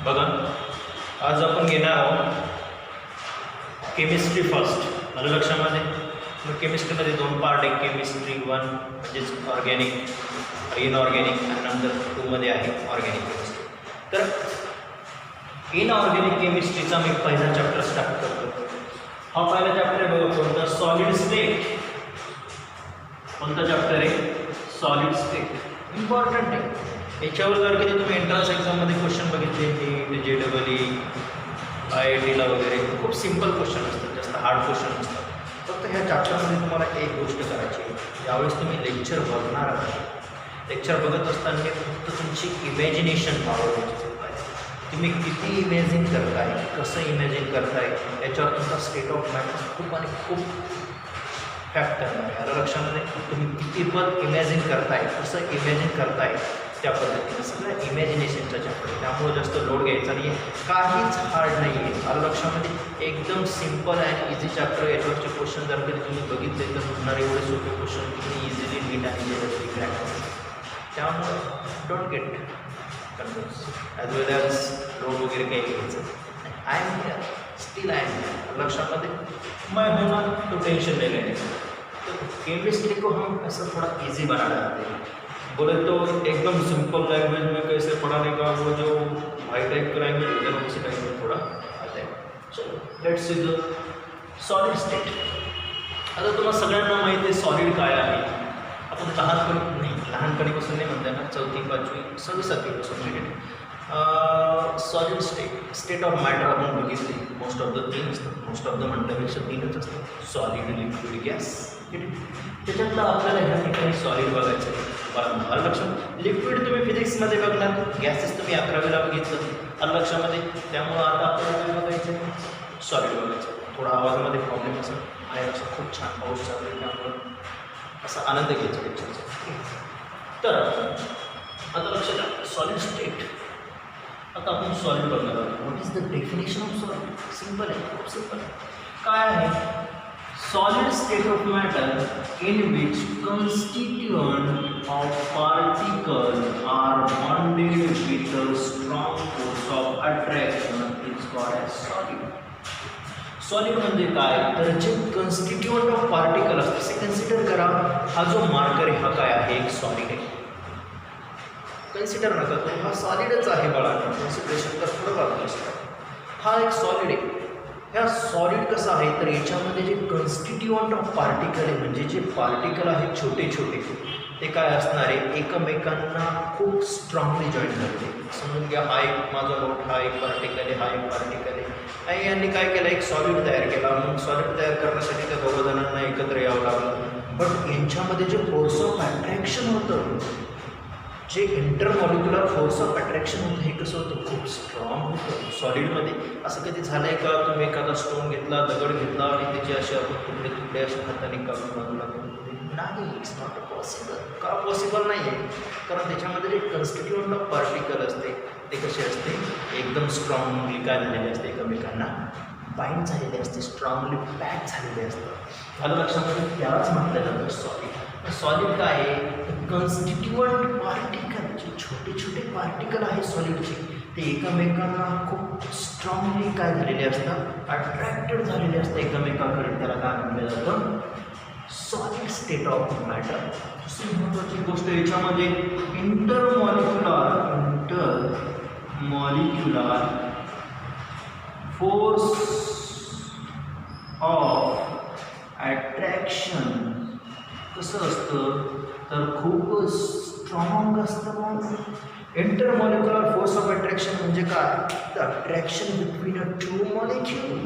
बघा, आज आपण घेणार आहोत केमिस्ट्री फर्स्ट. आलं लक्षामध्ये? मग केमिस्ट्रीमध्ये दोन पार्ट आहे. केमिस्ट्री 1 म्हणजेच ऑर्गॅनिक इनऑर्गॅनिक आणि नंतर 2 मध्ये आहे ऑर्गॅनिक केमिस्ट्री. तर इनऑर्गॅनिक केमिस्ट्रीचा मी पहिला चॅप्टर स्टार्ट करतो. हा पहिला चॅप्टर आहे बघा, कोणता? Solid state. कोणता चॅप्टर आहे? Solid state. इम्पॉर्टंट आहे. याच्यावर जर कधी तुम्ही एंट्रन्स एक्झाममध्ये क्वेश्चन बघितले, नीट, JEE, IITला वगैरे खूप सिम्पल क्वेश्चन असतात, जास्त हार्ड क्वेश्चन असतात. फक्त ह्या चॅप्टरमध्ये तुम्हाला एक गोष्ट करायची आहे. ज्यावेळेस तुम्ही लेक्चर बघणार आहात, लेक्चर बघत असताना फक्त तुमची इमॅजिनेशन पॉवर पाहिजे. तुम्ही किती इमॅजिन करताय, कसं इमॅजिन करताय, याच्यावर तुमचा स्टेट ऑफ माइंड खूप आणि खूप फॅक्ट करणार आहे. याला लक्षामध्ये तुम्ही किती पण इमॅजिन करताय, कसं इमॅजिन करताय, त्या पद्धतीने सगळं इमॅजिनेशनच्या चॅप्टर. त्यामुळे जास्त लोड घ्यायचा नाही आहे, काहीच हार्ड नाही आहे. आलं लक्षामध्ये? एकदम सिम्पल अँड इझी चॅप्टर. याच्यावरचे क्वेश्चन जर कधी तुम्ही बघितले तर म्हणणार एवढे सोपे क्वेश्चन तुम्ही इझिली नीट आणि JEE क्रॅक करू. त्यामुळे don't get confuse as well as load वगैरे काही घ्यायचं. I am here, still I am here. लक्षामध्ये मैं हूँ ना, तो टेंशन नहीं लेने. तो केमिस्ट्री को हम ऐसा थोड़ा ईजी बनाना चाहते हैं. बोले तो एकदम सिंपल लैंग्वेज में कैसे पढ़ाने का, वो जो हाई टाइप का लैंग्वेज होता है उसी टाइप में थोड़ा आता है. चलो let's see the solid state. आता तुम्हाला सगळ्यांना माहिती आहे सॉलिड काय आहे. आपण लहानपणीपासून नाही म्हणताय ना, 4थी 5वी 6वी पासून सॉलिड स्टेट ऑफ मॅटर आपण बघितली. मोस्ट ऑफ द 3 असतात. मोस्ट ऑफ द म्हटल्यापेक्षा 3च असतात. Solid, liquid, gas. त्याच्यातलं आपल्याला ह्या ठिकाणी सॉलिड बघायचं आहे. मला लक्षात, लिक्विड तुम्ही फिजिक्समध्ये बघणार, गॅसेस तुम्ही 11वीला बघितलं. लक्षामध्ये. त्यामुळं आता आपल्याला काय बघायचं आहे? सॉलिड बघायचं. थोडा आवाजामध्ये प्रॉब्लेम असेल, आहे असं खूप छान पाऊस चालू आहे, त्यामुळं असा आनंद घ्यायचा लेक्चरचा. तर आता लक्षात घ्या, सॉलिड स्टेट. आता आपण सॉलिड बघणार आहोत. What is the definition of solid? Simple आहे, खूप सिम्पल आहे. काय आहे? Solid state of matter in which constituent of particle are bonded with a strong force of attraction is called as solid. Solid म्हणजे काय? तर जे कन्स्टिट्युएंट ऑफ पार्टिकल असते, कन्सिडर करा, हा जो मार्कर आहे हा काय आहे? एक सॉलिड आहे. कन्सिडर नका करू, हा सॉलिडच आहे बाळांनो. कन्सिडरेशन तर थोडं बाजूला असतं. हा एक सॉलिड आहे. ह्या सॉलिड कसं आहे? तर याच्यामध्ये जे कन्स्टिट्युएंट ऑफ पार्टिकल आहे, म्हणजे जे पार्टिकल आहेत छोटे छोटे, ते काय असणार आहे? एकमेकांना खूप स्ट्रॉंगली जॉईन करते. समजून घ्या, हा एक माझा मोठा हा एक पार्टिकल आहे, हा एक पार्टिकल आहे, आणि यांनी काय केलं? एक सॉलिड तयार केला. मग सॉलिड तयार करण्यासाठी त्या दोघं जणांना एकत्र यावं लागलं. बट यांच्यामध्ये जे फोर्स ऑफ अट्रॅक्शन होतं, जे इंटरमॉलिक्युलर फोर्स ऑफ अट्रॅक्शन होतं, हे कसं होतं? खूप स्ट्रॉंग होतं सॉलिडमध्ये. असं कधी झालं आहे का? तुम्ही एखादा स्टोन घेतला, दगड घेतला आणि त्याचे असे आपण तुकडे तुकडे असे हाताने काढून बाजूला नाही. It's not possible. का पॉसिबल नाही आहे? कारण त्याच्यामध्ये जे कन्स्टिट्युएंट ऑफ पार्टिकल असते ते कसे असते? एकदम स्ट्रॉंगली काय झालेले असते? एकमेकांना बाइंड झालेले असते, स्ट्रॉंगली पॅक झालेले असतात. आलं लक्षामध्ये? त्यालाच म्हटलं जातं सॉलिड. सॉलिड काय आहे? कन्स्टिट्युएंट पार्टिकल, जे छोटे छोटे पार्टिकल आहे सॉलिडचे, ते एकमेकांना खूप स्ट्रॉंगली काय झालेले असतात? अट्रॅक्टेड झालेले असतात एकमेकांकडे. त्याला काय म्हटलं जातं? Solid state of matter. दुसरी महत्त्वाची गोष्ट याच्यामध्ये इंटरमॉलिक्युलर फोर्स ऑफ अट्रॅक्शन कसं असतं? तर खूप स्ट्रॉंग असतं. इंटरमॉलिक्युलर फोर्स ऑफ अट्रॅक्शन म्हणजे काय? The attraction between a 2 molecule.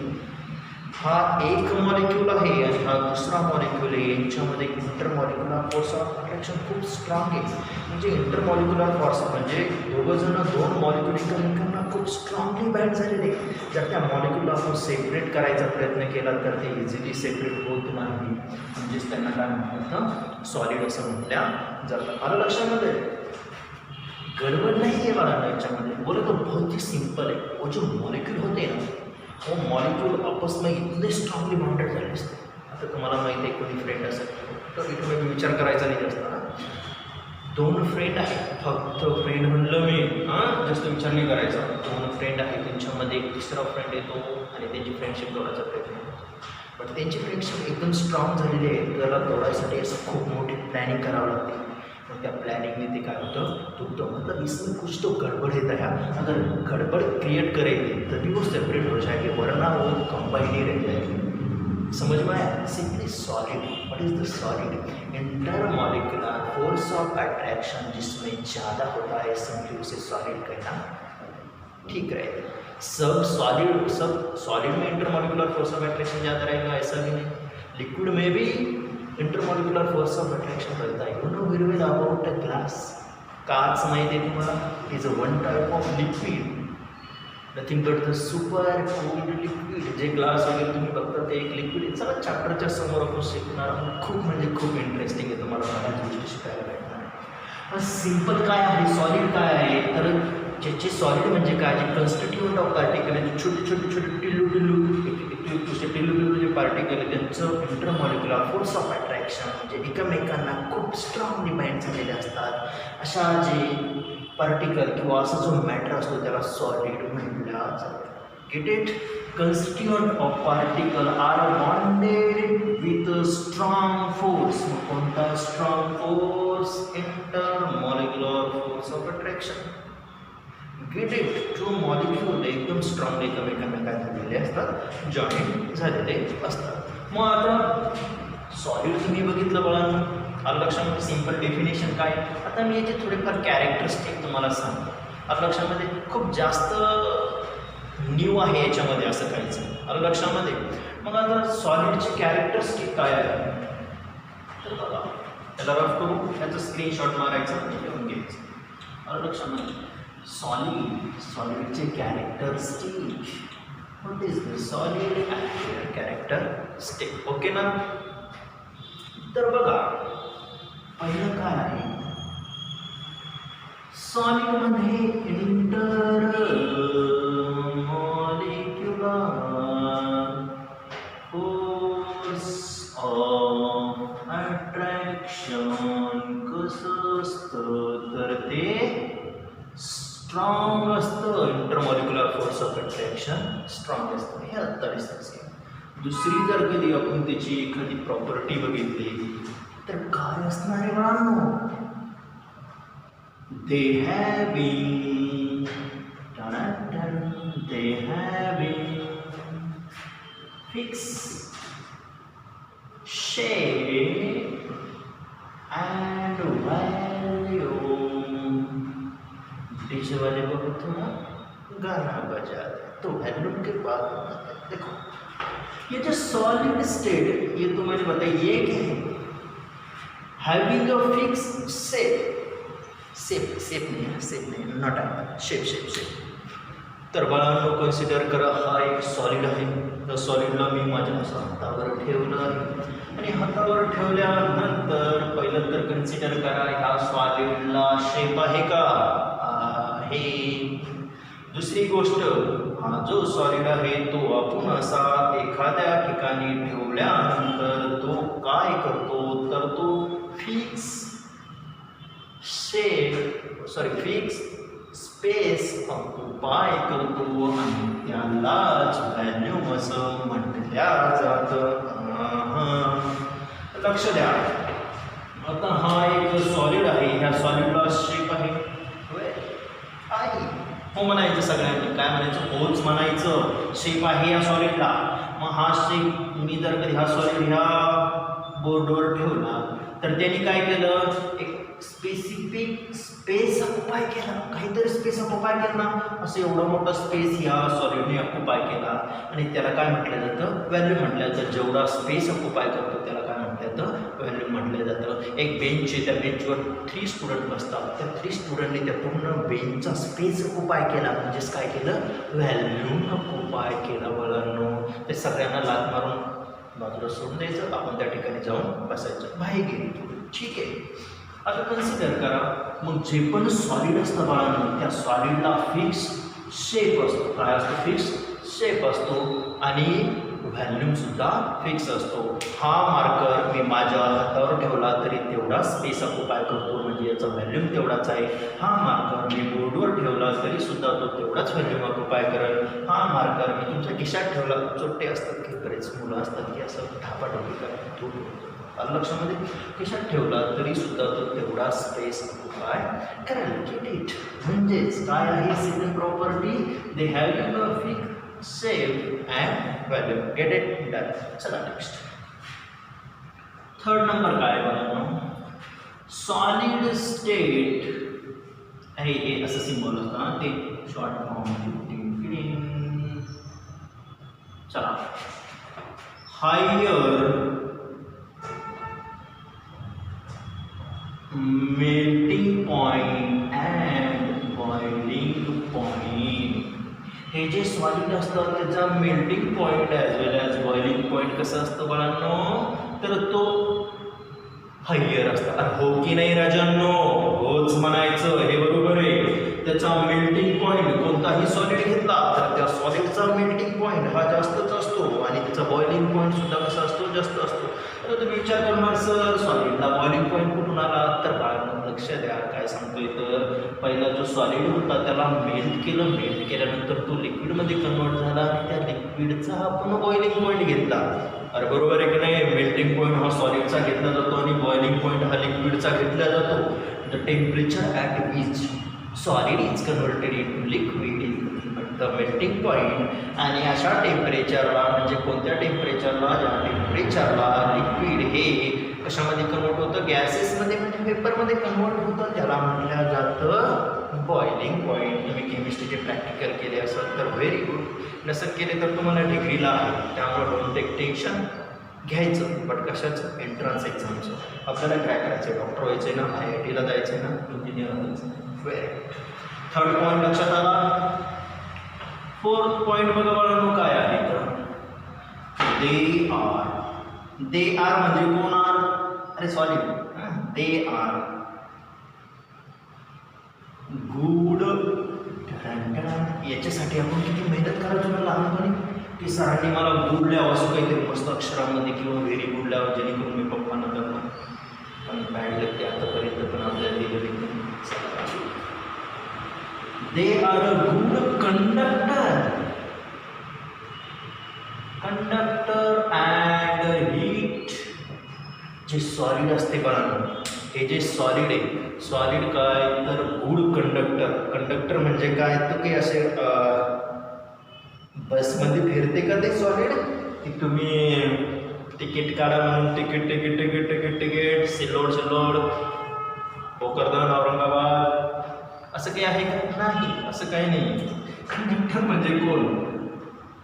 हा एक मॉलिक्यूल आहे आणि हा दुसरा मॉलिक्यूल आहे, यांच्यामध्ये इंटरमॉलिक्युलर फोर्स ऑफ अट्रॅक्शन खूप स्ट्रॉंग आहे. म्हणजे इंटरमॉलिक्युलर फोर्स म्हणजे दोघंजणं 2 मॉलिक्यूल एकमेकांना खूप स्ट्रॉंगली बाइंड झालेले. जर त्या मॉलिक्यूलला आपण सेपरेट करायचा प्रयत्न केला तर ते इझिली सेपरेट होत नाही. म्हणजेच त्यांना काय म्हणतात? सॉलिड असं म्हटल्या जातं. आलं लक्षामध्ये? गडबड नाही आहे बाळांना याच्यामध्ये. बोले तो बहुत ही सिंपल आहे. वो जो मॉलिक्यूल होते ना, वो मॉलिक्यूल आपस में इतने स्ट्रॉंगली बाउंडेड झाले असते. तर तुम्हाला माहिती आहे कोणी फ्रेंड असेल तर इथे मी विचार करायचा नाही जास्त ना. 2 फ्रेंड आहेत, फक्त फ्रेंड म्हणलं मी जास्त विचार नाही करायचा. 2 फ्रेंड आहेत, त्यांच्यामध्ये एक तिसरा फ्रेंड येतो आणि त्यांची फ्रेंडशिप तोडायचा प्रयत्न करतो. बट त्यांची फ्रेंडशिप एकदम स्ट्रॉंग झालेली आहे, त्याला तोडायसाठी असं खूप मोठी प्लॅनिंग करावं लागते. मग त्या प्लॅनिंगने ते काय होतं तो मतलब इसमें कुछ तो गड़बड़ है दया, अगर गड़बड़ क्रिएट करेंगे तभी वो सेपरेट हो जाएंगे, वरना वो कंबाइन ही रह जाएंगे. समझ में आया? Simply solid. What is the solid? Intermolecular force of attraction जिसमें ज़्यादा होता है, सिंपली उसे सॉलिड कहना ठीक रहेगा. सब सॉलिड में इंटरमॉलिक्यूलर फोर्स ऑफ अट्रैक्शन ज़्यादा रहेगा ऐसा भी नहीं. लिक्विड में भी इंटरमॉलिक्यूलर फोर्स ऑफ अट्रैक्शन रहता है. You know very well about a glass. काच माहिती आहे तुम्हाला? Is a one type of liquid, nothing but the super cold liquid. जे ग्लास वगैरे तुम्ही बघता ते एक लिक्विड आहे. चला चॅप्टरच्या समोर आपण शिकणार. खूप म्हणजे खूप इंटरेस्टिंग आहे, तुम्हाला मला गोष्टी शिकायला भेटणार. पण सिम्पल काय आहे, सॉलिड काय आहे, तर ज्याचे सॉलिड म्हणजे काय, जे कन्स्टिट्यूएंट ऑफ पार्टिकल आहे, छोटे छोटे छोटे टिल्लू जे पार्टिकल आहे त्यांचं इंटरमॉलिक्युलर फोर्स ऑफ अट्रॅक्शन म्हणजे एकमेकांना खूप स्ट्रॉंगली बाइंड झालेले असतात. अशा जे पार्टिकल किंवा असा जो मॅटर असतो त्याला सॉलिड म्हटलं जातं. Get it? Constituent of particle are bonded with strong force. कोणता strong force? Intermolecular force of attraction. Get it? 2 molecule एकदम स्ट्रॉंग एकमेकांना काय झालेले असतात, जॉईंट झालेले असतात. मग आता सॉलिड तुम्ही बघितलं बाळांनो, आलं लक्षामध्ये? सिंपल डेफिनेशन काय. आता मी याचे थोडेफार कॅरेक्टरिस्टिक तुम्हाला सांगतो. आलं लक्षामध्ये? खूप जास्त न्यू आहे याच्यामध्ये असं काहीच. आलं लक्षामध्ये? मग आता सॉलिडचे कॅरेक्टरिस्टिक काय आहे तर बघा, त्याला रफ करू, त्याचं स्क्रीनशॉट मारायचा आणि लिहून घ्यायचं. आलं लक्षामध्ये? सॉलिडचे characteristic. What is the solid characteristic? Okay ना? तर बघा, पहिलं काय आहे, सॉलिडमध्ये इंटरमॉलिक्युलर फोर्स ऑफ अट्रॅक्शन कसं असतं तर ते स्ट्रॉंग असतं. Intermolecular force of attraction strong असतं, हे आत्ता दिसतंच. दुसरी जर कधी आपण त्याची एखादी प्रॉपर्टी बघितली तर काय असणार आहे बाळांनो? दे having fix shape and value. DJ वाले बहुत ना गाना बजा तो वैल्यूम के बाद देखो ये जो सॉलिड स्टेट ये तो मैंने बताया ये क्या है, हैविंग अ फिक्स शेप नहीं नॉट अ शेप. तर बाळांनो कन्सिडर करा, हा एक सॉलिड आहे. त्या सॉलिडला मी माझ्या हातावर ठेवलं आहे आणि हातावर ठेवल्यानंतर पहिलं तर कन्सिडर करा, ह्या सॉलिडला शेप आहे का? आहे. दुसरी गोष्ट, हा जो सॉलिड आहे तो आपण असा एखाद्या ठिकाणी ठेवल्यानंतर तो काय करतो तर तो फिक्स स्पेस ऑक्युपाय करतो आणि त्यालाच व्हॅल्यूम असं म्हटल्या जातं. लक्ष द्या. आता हा एक सॉलिड आहे, ह्या सॉलिडला शेप आहे हो म्हणायचं सगळ्यांनी. काय म्हणायचं? होच म्हणायचं. शेप आहे या सॉलिडला. मग हा शेप मी जर कधी हा सॉलिड ह्या बोर्डवर ठेवला तर त्यांनी काय केलं, एक स्पेसिफिक स्पेस ऑक्युपाय केला, काहीतरी स्पेस ऑक्युपाय केला. असं एवढा मोठा स्पेस ह्या सॉलिडने ऑक्युपाय केला आणि त्याला काय म्हटलं जातं? व्हॅल्यू म्हटलं जातं. जेवढा स्पेस ऑक्युपाय करतो त्याला काय म्हटलं जातं? व्हॅल्यू म्हटलं जातं. एक बेंच आहे, त्या बेंचवर 3 स्टुडंट बसतात. त्या 3 स्टुडंटने त्या पूर्ण बेंचचा स्पेस ऑक्युपाय केला, म्हणजेच काय केलं? व्हॅल्यू ऑक्युपाय केला. मुलांनो ते सगळ्यांना लात मारून बाजूला सोडून द्यायचं, आपण त्या ठिकाणी जाऊन बसायचं, बाहेर गेली. ठीक आहे. आता कन्सिडर करा, मग जे पण सॉलिड असतं बाळांनो त्या सॉलिडला फिक्स शेप असतो. काय असतो? फिक्स शेप असतो आणि व्हॉल्यूम सुद्धा फिक्स असतो. हा मार्कर मी माझ्या हातावर ठेवला तरी तेवढा स्पेस ऑक्युपाय करतो, म्हणजे याचा व्हॉल्यूम तेवढाच आहे. हा मार्कर मी बोर्डवर ठेवला तरी सुद्धा तो तेवढाच व्हॉल्यूम ऑक्युपाय करेल. हा मार्कर मी तुमच्या खिशात ठेवला, चोट्टे असतात की बरेच मुलं असतात की असं धापाटोपी करतात, लक्षामध्ये खिशात ठेवला तरी सुद्धा तो तेवढा स्पेस ऑक्युपाय करेल. Get it? म्हणजेच काय आहे second property? They have a fix shape and value. Get it? Done. चला नेक्स्ट. थर्ड नंबर काय आहे बघा, सॉलिड स्टेट आहे. हे असं सिम्बॉल असतं ना, ते शॉर्ट फॉर्म. चला, higher melting point and boiling point. हे जे सॉलिड असतं त्याचा melting point as well as boiling point कसं असतं बाळांनो, तर तो हायर असतं. अरे हो की नाही राजांनो? होच म्हणायचं, हे बरोबर आहे. त्याचा मेल्टिंग पॉईंट कोणताही सॉलिड घेतला तर त्या सॉलिडचा मेल्टिंग पॉईंट हा जास्तच असतो आणि त्याचा बॉइलिंग पॉईंट सुद्धा कसा असतो? जास्त असतो. तर तुम्ही विचार करणार, सर सॉलिडला बॉइलिंग पॉईंट कुठून आला? तर बाळांनो लक्ष द्या, काय सांगतोय तर पहिला जो सॉलिड होता त्याला मेल्ट केलं, मेल्ट केल्यानंतर तो लिक्विडमध्ये कन्वर्ट झाला आणि त्या लिक्विडचा आपण बॉइलिंग पॉईंट घेतला. अरे बरोबर आहे की नाही? मेल्टिंग पॉईंट हा सॉलिडचा घेतला जातो आणि बॉइलिंग पॉईंट हा लिक्विडचा घेतला जातो. The temperature at which solid is converted into liquid is the melting point. आणि अशा टेम्परेचरला, म्हणजे कोणत्या टेम्परेचरला? ज्या टेम्परेचरला लिक्विड हे कशामध्ये कन्वर्ट होतं? गॅसेसमध्ये म्हणजे पेपरमध्ये कन्वर्ट होतं, त्याला म्हटलं जातं बॉइलिंग पॉईंट. तुम्ही केमिस्ट्रीचे प्रॅक्टिकल केले असेल तर व्हेरी गुड, नसेल केले तर तुम्हाला डिग्रीला आहे, त्यामुळे डोंट टेक टेन्शन. घ्यायचं बट कशाचं? एंट्रन्स एक्झामचं. आपल्याला काय करायचं? डॉक्टर व्हायचं ना, IITला जायचं ना, इंजिनियर व्हायचं. Very good. थर्ड पॉईंट लक्षात आला. फोर्थ पॉईंट बघा बाळांनो काय आहे तर दे आर. दे आर म्हणजे कोण आर? अरे सॉलिड. They are good. याच्यासाठी आपण किती मेहनत करायचो ना लहानपणी, की सरांनी मला गुड लिहावं असं काहीतरी मस्त अक्षरामध्ये किंवा व्हेरी गुड लिहावं, जेणेकरून मी पप्पांना करणार. पण बॅड लागते आतापर्यंत पण आपल्याला दिलेली. They are a good conductor. Conductor and heat. जे सॉलिड असते बाळांनो, हे जे सॉलिड आहे, सॉलिड काय तर गुड कंडक्टर. कंडक्टर म्हणजे काय? तर काही असे बसमध्ये फिरते का ते सॉलिड, की तुम्ही तिकीट काढा म्हणून ticket ticket ticket ticket ticket Sillod Sillod Bhokardan Aurangabad असं काही आहे का? नाही, असं काही नाही. कंडक्टर म्हणजे कोण?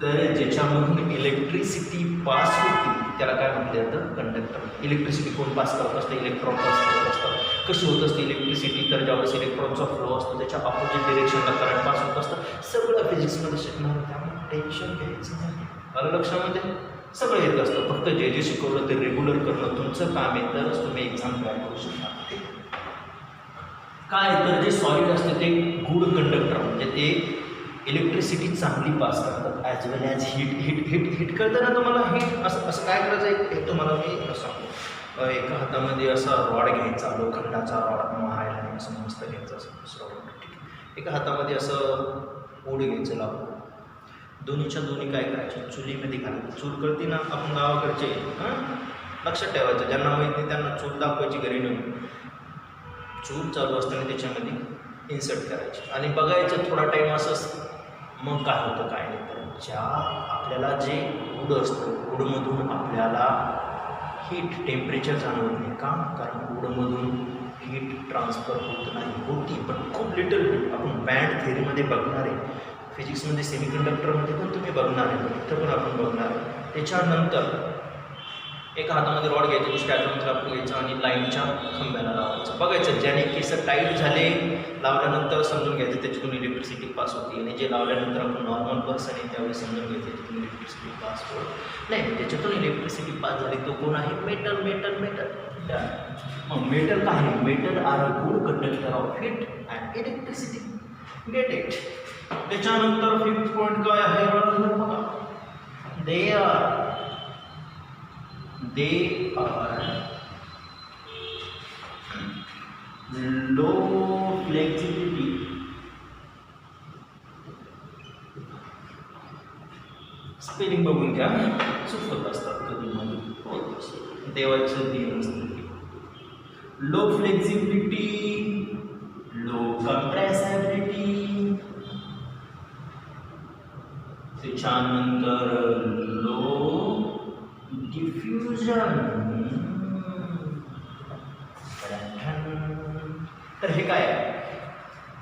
तर ज्याच्यामधून इलेक्ट्रिसिटी पास होती त्याला काय म्हटलं जातं? कंडक्टर. इलेक्ट्रिसिटी कोण पास करत असतं? इलेक्ट्रॉन पास करत असतात. कशी होत असते इलेक्ट्रिसिटी? तर ज्यावेळेस इलेक्ट्रॉनचा फ्लो असतो त्याच्या ऑपोजिट डिरेक्शनला करंट पास होत असतं. सगळं फिजिक्समध्ये शिकणार, त्यामुळे टेन्शन घ्यायचं नाही. आलं लक्षामध्ये? सगळं येत असतं, फक्त जे जे शिकवलं ते रेग्युलर करणं तुमचं काम आहे, तरच तुम्ही एक्झाम क्रॅक करू शकता. काय तर जे सॉलिड असते ते गुड कंडक्टर, म्हणजे ते इलेक्ट्रिसिटी चांगली पास करतात as well as heat. Heat करताना तुम्हाला हीट असं काय करायचं आहे हे तुम्हाला मी सांगतो. एका हातामध्ये असा रॉड घ्यायचा, लोखंडाचा रॉड मारायला आणि असं मस्त घ्यायचं, असं दुसरं रॉड. ठीक आहे. एका हातामध्ये असं ओढ घ्यायचं लावून, दोन्हीच्या दोन्ही काय करायचे? चुलीमध्ये घालायचं. चूल करते ना आपण गावाकडचे, लक्षात ठेवायचं. ज्यांना माहीत नाही त्यांना चूल दाखवायची घरी नेऊन. चूल चालू असताना त्याच्यामध्ये इन्सर्ट करायची आणि बघायचं थोडा टाईम असंच. मग काय होतं काय नाही तर ज्या आपल्याला जे उड असतं, उडमधून आपल्याला हीट टेम्परेचर जाणवत नाही. का? कारण उडमधून हीट ट्रान्सफर होत नाही, होती पण खूप लिटल हीट. आपण बँड थेअरीमध्ये बघणार आहे, फिजिक्समध्ये सेमीकंडक्टरमध्ये पण तुम्ही बघणार आहे, इथं पण आपण बघणार आहे. त्याच्यानंतर एका हातामध्ये रॉड घ्यायचं, दुसऱ्या हातामध्ये आपण घ्यायचं आणि लाईनच्या खांब्याला लावायचं. बघायचं ज्याने केस टाईट झाले, लावल्यानंतर समजून घ्यायचं त्याच्यातून इलेक्ट्रिसिटी पास होती. आणि जे लावल्यानंतर आपण नॉर्मल पर्सन आहे त्यावेळेस समजून घ्यायचं त्याच्यातून इलेक्ट्रिसिटी पास होत नाही. त्याच्यातून इलेक्ट्रिसिटी पास झाली तो कोण आहे? मेटल. मेटल मेटल मग मेटल काय आहे? Metal are a good conductor of heat and electricity. Get it. त्याच्यानंतर फिफ्थ पॉईंट काय आहे बघा, they are low flexibility. Spelling बघून घ्या, चुकत असतात कधी मध्ये देवाचं देव असतं. लो फ्लेक्झिबिलिटी, लो कंप्रेसिबिलिटी, त्याच्यानंतर लो डिफ्युजन. तर हे काय आहे?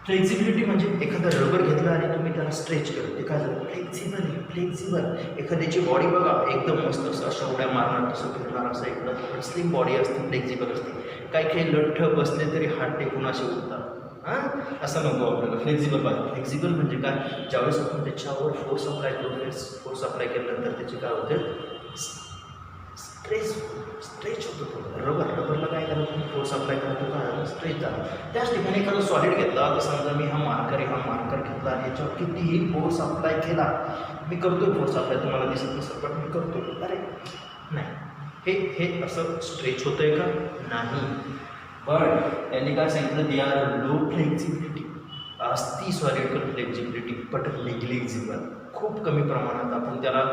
फ्लेक्झिबिलिटी म्हणजे एखादं रबर घेतलं आणि तुम्ही त्याला स्ट्रेच करतो, ते काय झालं? फ्लेक्झिबल. एखाद्याची बॉडी बघा, एकदम मस्त असं अशा उड्या मारणार, तसं फिरणार, असं इकडं स्लिम बॉडी असते, फ्लेक्झिबल असते. काही लठ्ठ बसले तरी हात टेकून असे उठतात. असं नको आपल्याला. फ्लेक्झिबल पाहिजे. फ्लेक्झिबल म्हणजे काय? ज्यावेळेस आपण त्याच्यावर फोर्स अप्लाय करू, फोर्स अप्लाय केल्यानंतर त्याचे काय होते? स्ट्रेच होतो. रबरला काय करायचं? तुम्ही फोर्स अप्लाय करतो का? स्ट्रेच झाला. त्याच ठिकाणी एखादं सॉलिड घेतला, आता समजा मी हा मार्कर घेतला आणि याच्यावर कितीही फोर्स अप्लाय केला, मी करतोय फोर्स अप्लाय, तुम्हाला दिसत नसेल पण मी करतोय. अरे नाही, हे असं स्ट्रेच होतंय का? नाही. पण त्यांनी काय सांगितलं? दे आर लो फ्लेक्झिबिलिटी. असती सॉलिडकडे फ्लेक्झिबिलिटी बट नेग्लिजिबल. खूप कमी प्रमाणात आपण त्याला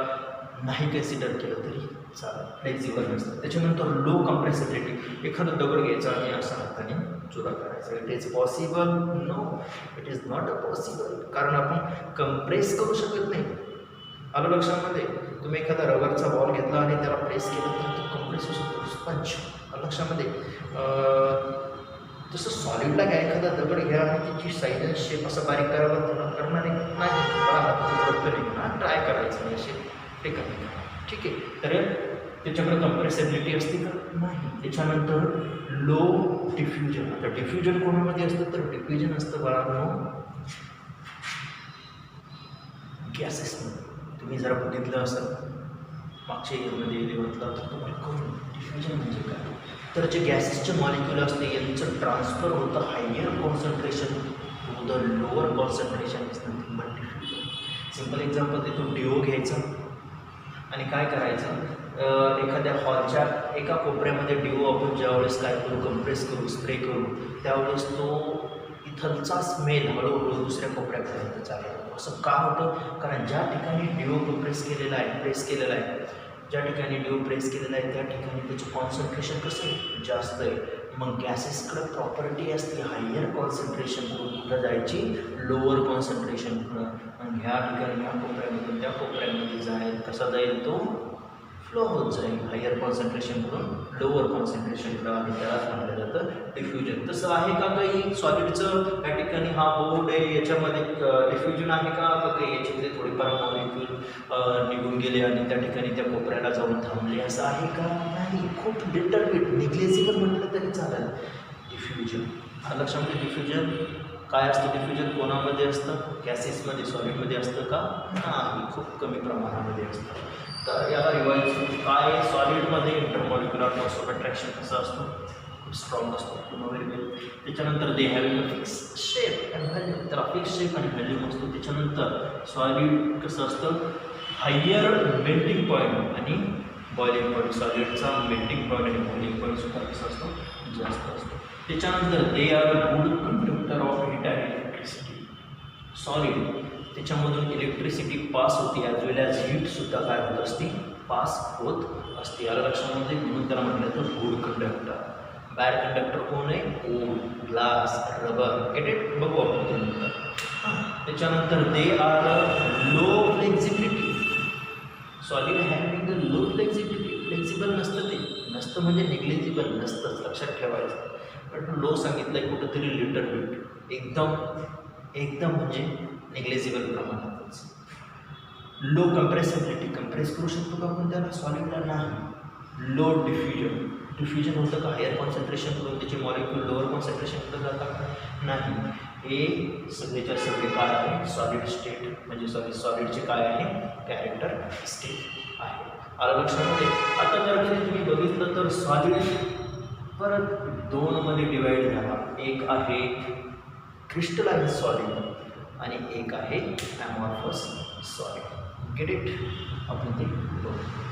नाही कन्सिडर केलं तरी चालेल, फ्लेक्झिबल नसतं. त्याच्यानंतर लो कंप्रेसिबिलिटी. एखादं दगड घ्यायचं आणि असं हाताने चुरा करायचा. It is possible? No, it is not a possible. कारण आपण कंप्रेस करू शकत नाही. आलं लक्षामध्ये? तुम्ही एखादा रबरचा बॉल घेतला आणि त्याला प्रेस केलं तर तो कंप्रेस होऊ शकतो, स्पंज. आलं लक्षामध्ये? तसं सॉलिडला घ्या, एखादा दगड घ्या आणि त्याची साईज आणि शेप असं बारीक करायला त्याला करणार नाही, ट्राय करायचं नाही असे ठीक आहे. तर त्याच्याकडे कंप्रेसिबिलिटी असते का? नाही. त्याच्यानंतर लो डिफ्युजन. आता डिफ्युजन कोणामध्ये असतं? तर डिफ्युजन असतं बाळांनो गॅसेसमध्ये. तुम्ही जर बघितलं असेल मागच्या इयरमध्ये इलेव्हन्थला, तर तुम्हाला कळून डिफ्युजन म्हणजे काय? तर जे गॅसेसचे मॉलिक्युल असते यांचं ट्रान्सफर होतं higher concentration to the lower concentration is nothing but diffusion. Simple example देतो. डिओ घ्यायचा आणि काय करायचं? एखाद्या हॉलच्या एका कोपऱ्यामध्ये डिओ आपण ज्यावेळेस काय करू? कंप्रेस करू, स्प्रे करू, त्यावेळेस तो इथलचा स्मेल हळूहळू दुसऱ्या कोपऱ्यापर्यंत चालेल. असं का होतं? कारण ज्या ठिकाणी डिओ प्रेस केलेला आहे, ज्या ठिकाणी डिओ प्रेस केलेला आहे त्या ठिकाणी त्याचं कॉन्सन्ट्रेशन कसं आहे? जास्त आहे. मग गॅसेसकडे प्रॉपर्टी असते हायर कॉन्सन्ट्रेशन करून कुठं जायची? लोअर कॉन्सन्ट्रेशनकडं. मग ह्या ठिकाणी ह्या कोपऱ्यामधून त्या कोपऱ्यामध्ये जाईल, कसा जाईल? तो फ्लो होत जाईल हायर कॉन्सन्ट्रेशन करून लोअर कॉन्सन्ट्रेशनकडं, आणि त्यालाच म्हटलं जातं डिफ्युजन. तसं आहे का काही सॉलिडचं? या ठिकाणी हा बोर्ड आहे, याच्यामध्ये डिफ्युजन आहे का? काही याच्यामध्ये थोडीफार मॉलिक्यूल निघून गेले आणि त्या ठिकाणी त्या कोपऱ्याला जाऊन थांबले, असं आहे का? नाही. खूप लिटल बिट, निग्लेजिबल म्हटलं तरी चालेल. डिफ्युजन लक्षामध्ये. डिफ्युजन काय असतं? डिफ्युजन कोणामध्ये असतं? गॅसेसमध्ये. सॉलिडमध्ये असतं का? नाही, खूप कमी प्रमाणामध्ये असतं. तर याला रिवाइज काय? सॉलिडमध्ये इंटरमॉलिक्युलर फॉर्स ऑफ अट्रॅक्शन कसं असतो? खूप स्ट्रॉंग असतो. त्याच्यानंतर दे having a fix shape and value. त्याला फिक्स शेप आणि व्हॅल्यू असतो. त्याच्यानंतर सॉलिड कसं असतं? हायर मेल्टिंग पॉईंट आणि बॉइलिंग पॉईंट. सॉलिडचा मेल्टिंग पॉईंट आणि बॉइलिंग पॉईंट सुद्धा कसं असतो? जास्त असतो. त्याच्यानंतर they R good conductor of heat and electricity. Solid त्याच्यामधून इलेक्ट्रिसिटी पास होते, ॲज वेल ॲज हीटसुद्धा काय होत असते? पास होत असते. याला लक्षामध्ये म्हणून त्याला म्हटलं तर गुड कंडक्टर. बॅड कंडक्टर कोण आहे? Wood, glass, rubber. Get it? बघू आपण त्यानंतर. त्याच्यानंतर they are low flexibility. Solid having the low flexibility. Flexible नसतं, ते नसतं म्हणजे निग्लेजिबल नसतंच, लक्षात ठेवायचं. पण लो सांगितलं आहे कुठंतरी लिटल बिट, एकदम म्हणजे निग्लेजिबल प्रमाणातच. Low compressibility. कंप्रेस करू शकतो का आपण त्याला? सॉलिडला नाही. Low diffusion. डिफ्युजन होतं का? हायर कॉन्सन्ट्रेशन करून त्याचे मॉलिक्यूल लोअर कॉन्सन्ट्रेशनकडे जातात का? नाही. हे सगळेच्या सगळे काय आहे? सॉलिड स्टेट म्हणजे सॉलिडचे काय आहे? कॅरेक्टरिस्टिक आहे. आलं लक्षामध्ये? आता जर तुम्ही बघितलं तर सॉलिड परत दोनमध्ये डिवाईड झाला. एक आहे क्रिस्टलाइन सॉलिड आणि एक आहे ॲमॉर्फस सॉलिड. Get it. आपण ते बघू.